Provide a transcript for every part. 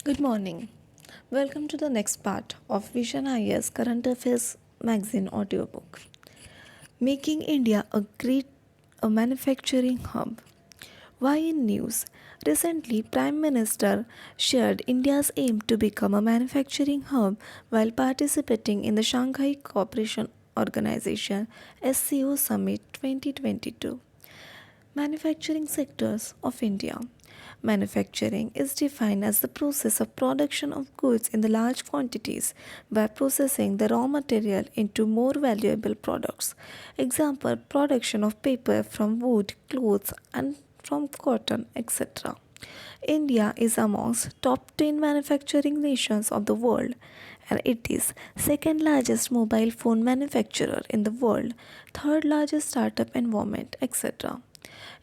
Good morning. Welcome to the next part of Vision IAS Current Affairs Magazine Audiobook. Making India a manufacturing hub. Why in news? Recently, Prime Minister shared India's aim to become a manufacturing hub while participating in the Shanghai Cooperation Organization SCO Summit 2022. Manufacturing sectors of India. Manufacturing is defined as the process of production of goods in the large quantities by processing the raw material into more valuable products. Example, production of paper from wood, clothes and from cotton, etc. India is amongst top 10 manufacturing nations of the world and it is second largest mobile phone manufacturer in the world, third largest startup environment, etc.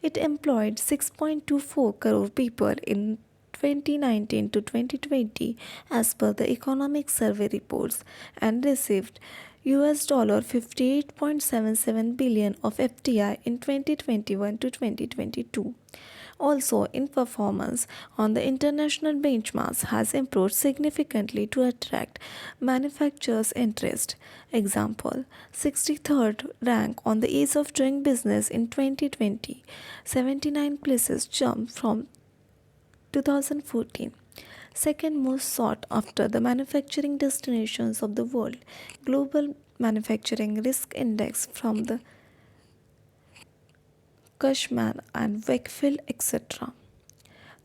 It employed 6.24 crore people in 2019 to 2020 as per the economic survey reports and received US $58.77 billion of FDI in 2021 to 2022. Also, in performance on the international benchmarks has improved significantly to attract manufacturers' interest. Example: 63rd rank on the ease of doing business in 2020, 79 places jump from 2014. Second most sought after the manufacturing destinations of the world, Global Manufacturing Risk Index from the Cushman and Wakefield, etc.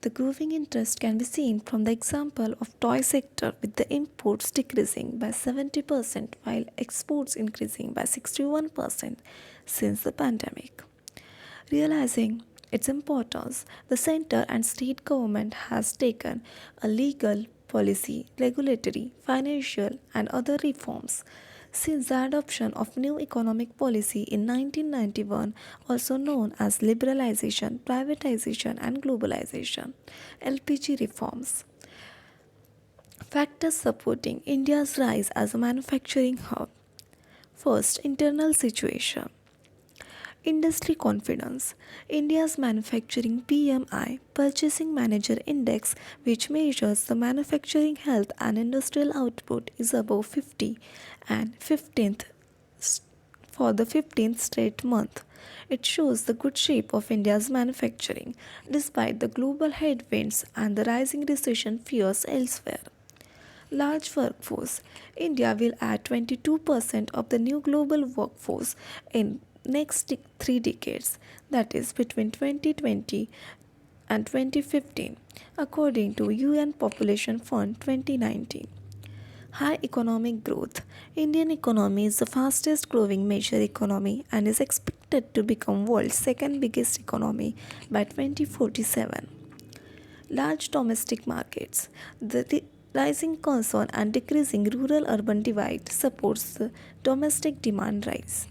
The growing interest can be seen from the example of toy sector with the imports decreasing by 70% while exports increasing by 61% since the pandemic. Realizing its importance, the center and state government has taken a legal, policy, regulatory, financial and other reforms since the adoption of new economic policy in 1991, also known as liberalization, privatization and globalization, LPG reforms. Factors supporting India's rise as a manufacturing hub. First, internal situation. Industry confidence. India's manufacturing PMI, Purchasing Manager Index, which measures the manufacturing health and industrial output, is above 50 and 15th for the 15th straight month. It shows the good shape of India's manufacturing despite the global headwinds and the rising recession fears elsewhere. Large workforce. India will add 22% of the new global workforce in next 3 decades, that is between 2020 and 2015, according to UN Population Fund 2019. High economic growth. Indian economy is the fastest growing major economy and is expected to become world's second biggest economy by 2047. Large domestic markets. The rising concern and decreasing rural urban divide supports the domestic demand rise.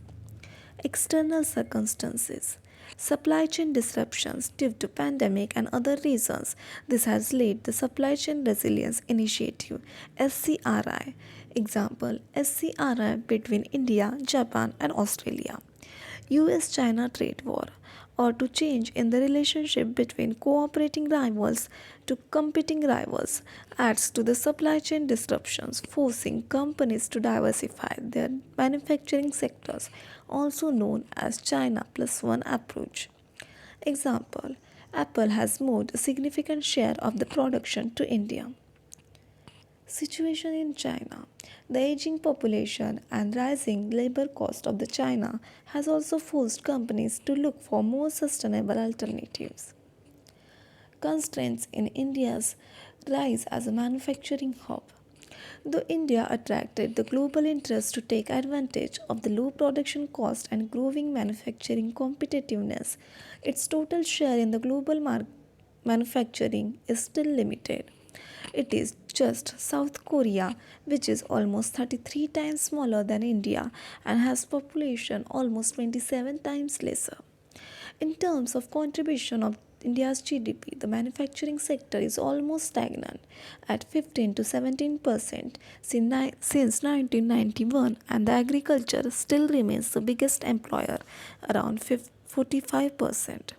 External circumstances. Supply chain disruptions due to pandemic and other reasons. This has led the Supply Chain Resilience Initiative SCRI. Example: SCRI between India, Japan and Australia. US China trade war or to change in the relationship between cooperating rivals to competing rivals adds to the supply chain disruptions, forcing companies to diversify their manufacturing sectors, also known as China plus one approach. Example: Apple has moved a significant share of the production to India. Situation in China. The aging population and rising labor cost of the China has also forced companies to look for more sustainable alternatives. Constraints in India's rise as a manufacturing hub. Though India attracted the global interest to take advantage of the low production cost and growing manufacturing competitiveness, its total share in the global manufacturing is still limited. It is just South Korea, which is almost 33 times smaller than India and has population almost 27 times lesser. In terms of contribution of India's GDP, the manufacturing sector is almost stagnant at 15 to 17% since 1991, and the agriculture still remains the biggest employer, around 45%.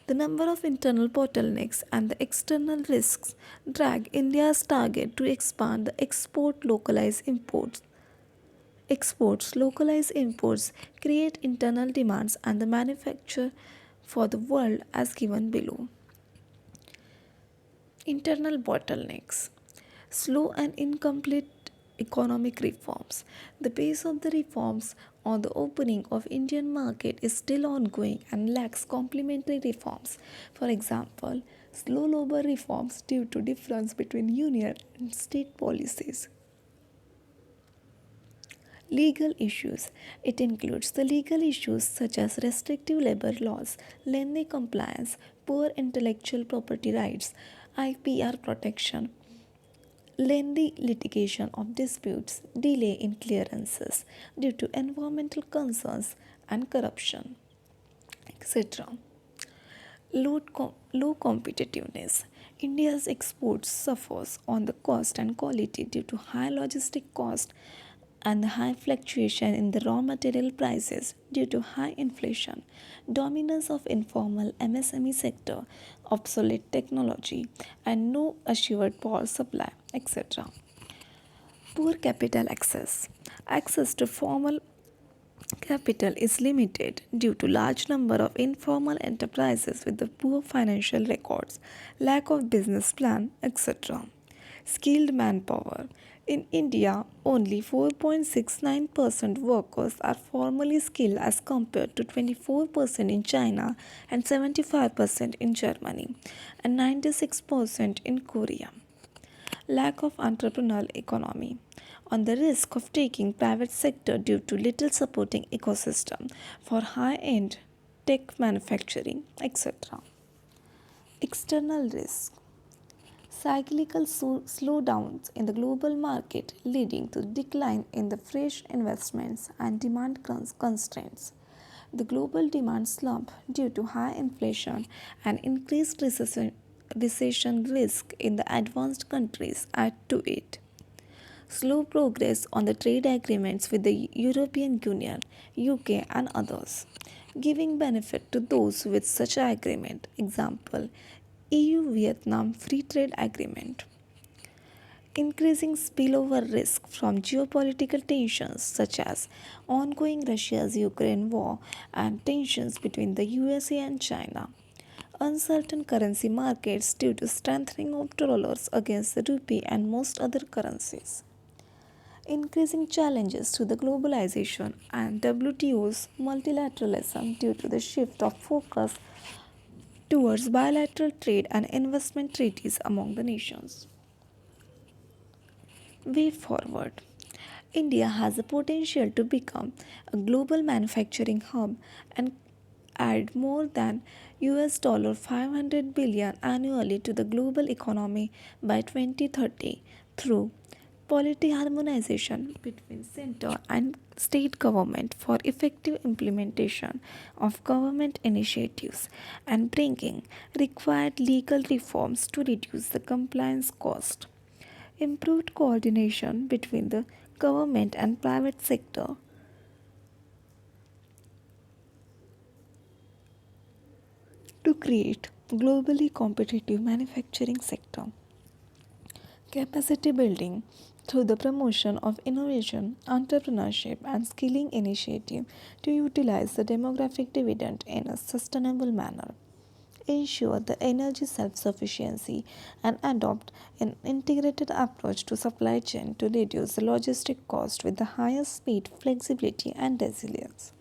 The number of internal bottlenecks and the external risks drag India's target to expand the exports, localize imports, create internal demands and the manufacture for the world as given below. Internal bottlenecks. Slow and incomplete economic reforms. The pace of the reforms on the opening of Indian market is still ongoing and lacks complementary reforms. For example, slow labor reforms due to difference between union and state policies. Legal issues. It includes the legal issues such as restrictive labor laws, lengthy compliance, poor intellectual property rights, IPR protection, lengthy litigation of disputes, delay in clearances due to environmental concerns and corruption, etc. Low competitiveness. India's exports suffers on the cost and quality due to high logistic cost and the high fluctuation in the raw material prices due to high inflation, dominance of informal MSME sector, obsolete technology, and no assured power supply, etc. Poor capital access. Access to formal capital is limited due to large number of informal enterprises with the poor financial records, lack of business plan, etc. Skilled manpower. In India, only 4.69% workers are formally skilled as compared to 24% in China and 75% in Germany and 96% in Korea. Lack of entrepreneurial economy on the risk of taking private sector due to little supporting ecosystem for high-end tech manufacturing, etc. External risk. Cyclical slowdowns in the global market leading to decline in the fresh investments and demand constraints. The global demand slump due to high inflation and increased recession risk in the advanced countries add to it. Slow progress on the trade agreements with the European Union, UK and others, giving benefit to those with such agreement. Example, EU-Vietnam Free Trade Agreement. Increasing spillover risk from geopolitical tensions such as ongoing Russia's Ukraine war and tensions between the USA and China. Uncertain currency markets due to strengthening of dollars against the rupee and most other currencies. Increasing challenges to the globalization and WTO's multilateralism due to the shift of focus towards bilateral trade and investment treaties among the nations. Way forward. India has the potential to become a global manufacturing hub and add more than US dollar 500 billion annually to the global economy by 2030 through policy harmonization between center and state government for effective implementation of government initiatives and bringing required legal reforms to reduce the compliance cost. Improved coordination between the government and private sector to create globally competitive manufacturing sector. Capacity building through the promotion of innovation, entrepreneurship and skilling initiative to utilize the demographic dividend in a sustainable manner. Ensure the energy self-sufficiency and adopt an integrated approach to supply chain to reduce the logistic cost with the highest speed, flexibility and resilience.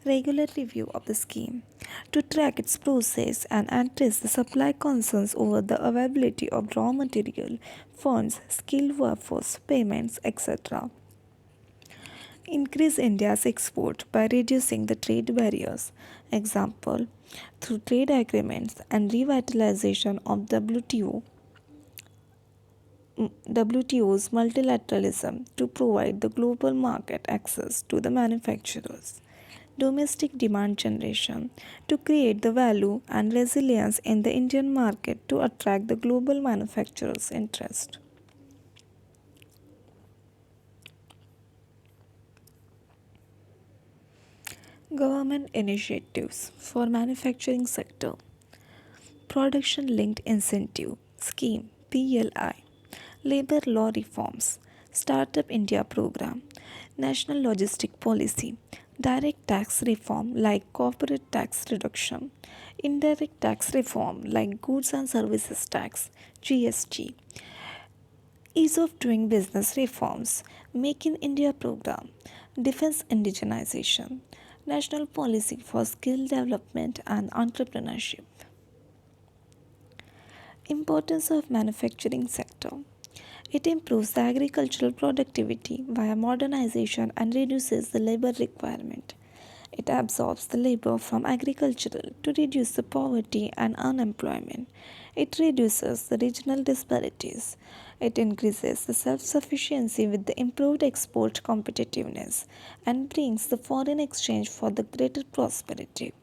Regular review of the scheme to track its process and address the supply concerns over the availability of raw material, funds, skilled workforce, payments, etc. Increase India's export by reducing the trade barriers. Example, through trade agreements and revitalization of WTO's multilateralism to provide the global market access to the manufacturers. Domestic demand generation to create the value and resilience in the Indian market to attract the global manufacturers' interest. Government initiatives for manufacturing sector. Production Linked Incentive Scheme PLI, Labor Law Reforms, Startup India Program, National Logistic Policy, Direct Tax Reform like Corporate Tax Reduction, Indirect Tax Reform like Goods and Services Tax GST, Ease of Doing Business Reforms, Make in India Program, Defense Indigenization, National Policy for Skill Development and Entrepreneurship. Importance of manufacturing sector. It improves the agricultural productivity via modernization and reduces the labor requirement. It absorbs the labor from agricultural to reduce the poverty and unemployment. It reduces the regional disparities. It increases the self-sufficiency with the improved export competitiveness and brings the foreign exchange for the greater prosperity.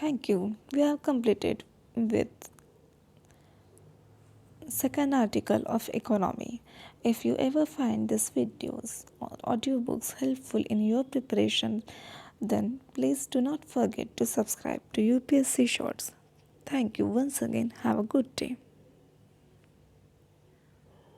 Thank you. We have completed with second article of economy. If you ever find these videos or audiobooks helpful in your preparation, then please do not forget to subscribe to UPSC Shorts. Thank you once again. Have a good day.